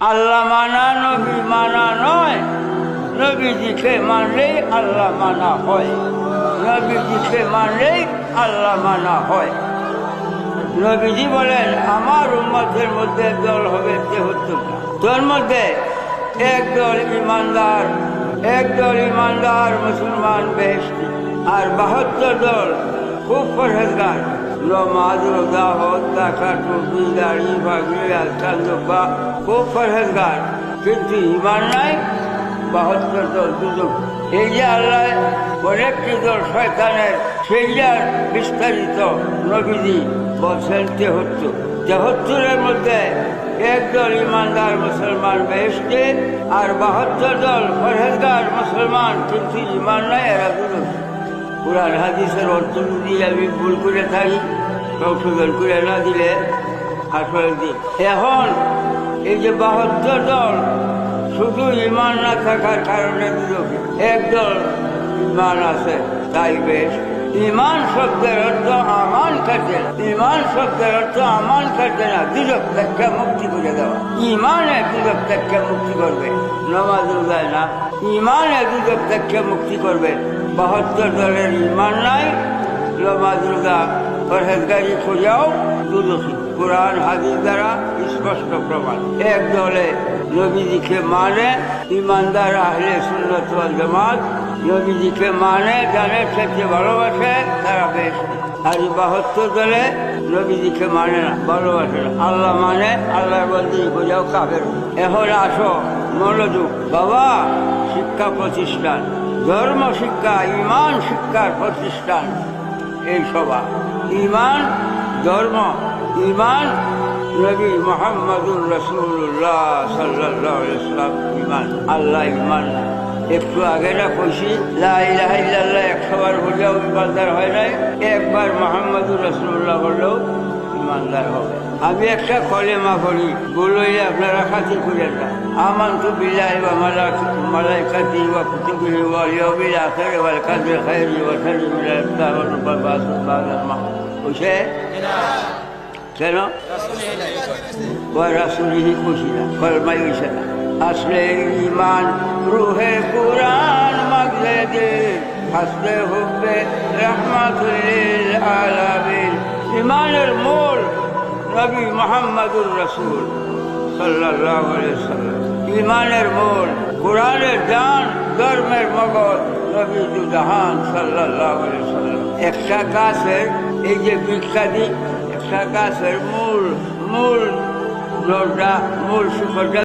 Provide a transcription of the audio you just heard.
আল্লাহ মানা নবী মানা নয়, নবীজিকে মানলেই আল্লাহ মানা হয়। নবীজিকে মানলেই আল্লাহ মানা হয়। নবীজি বলেন, আমার উম্মতের মধ্যে দল হবে ৭৩টা। তোর মধ্যে একদল ইমানদার মুসলমান বেহেশতি, আর ৭২ দল খুব পরহেজগার, নামাজ রোজা হজ যাকাত টুপি দাড়ি পাগড়ি আজকাল জুব্বা, খুব পরহেজগার, কিন্তু ইমান নাই। ৭২ দল দুজন। এই যে আল্লাহ অনেকটি দল শয়তানের, সেইটার বিস্তারিত নবীজি বলছেন ৭৩-এর মধ্যে একদল ইমানদার মুসলমান বেহেশতে, আর ৭২ দল পরহেজগার মুসলমান কিন্তু ইমান নাই, এরা দুজন। কুরআন হাদিসের অর্থ যদি আমি ভুল করে থাকি, সংশোধন করে না দিলে আসলে দিন। এখন এই যে ৭২ দল শুধু ইমান না থাকার কারণে দুজকে, একদল ইমান আছে তাই বেশ। ইমান শব্দের অর্থ আমান কাটে না, ইমান শব্দের অর্থ আমান কাটে না, দুজক থেকে মুক্তি করে দেওয়া। ইমানে দুজক থেকে মুক্তি করবে, নামাজ রোজায় না, ইমানে দুজক থেকে মুক্তি করবে। ৭২ দলের ইমান নাই, নামাজ রোজা পরহেজগারি খোঁজাও দুজকি। কোরআন হাদিস দ্বারা স্পষ্ট প্রমাণ। এক দলে নবীজিকে মানে, ইমানদার আহলে সুন্নাত ওয়াল জামাত, নবীজিকে মানে, জানে থেকে ভালোবাসে, তারা বেশ। আর ৭২ দলে নবীজিকে মানে না, ভালোবাসে না, আল্লাহ মানে, আল্লাহর বন্দী বোঝাও কাফের। এখন আসো মনোযোগ, বাবা শিক্ষা প্রতিষ্ঠান, ধর্ম শিক্ষা, ইমান শিক্ষার প্রতিষ্ঠান এই সভা। ইমান ধর্ম, ইমান নবী মুহাম্মদুর রাসূলুল্লাহ সাল্লাল্লাহু আলাইহি ওয়াসাল্লাম ইমান, আল্লাহ ইমান। একটু আগে না কইছি লা ইলাহা ইল্লাল্লাহ ১০০ বার বললেও ইমানদার হয় নাই, একবার মুহাম্মদুর রাসূলুল্লাহ বললেও ইমানদার হবে। আমি একটা কলেমা করি, বলই আপনারা খাতির করেন না। আমানতু বিল্লাহি ওয়া মালাইকাতিহি ওয়া কুতুবিহি ওয়াল ইয়াউমিল আখির ওয়াল কদরি খাইরিহি ওয়া শাররিহি মিনাল্লাহি ওয়া বা'দাল মাউত। বুঝে কেন ওয়া রাসূলিহি খুশি না, কলমাই হইছে না। আসলে ইমান রুহে কুরআন মাগলে দিল, হাসলে হুব্বে রাহমাতুল লিল আলামিন। ইমানের মূল নবী মুহাম্মদুর রাসূল সাল্লাল্লাহু আলাইহি ওয়াসাল্লাম। ইমানের মূল, কোরআনের জান, ধর্মের মগজ নবী দু জাহান সাল্লাল্লাহু আলাইহি ওয়াসাল্লাম। একটা গাছের এই যে বৃক্ষাদি, একটা গাছের মূল শিকড়টা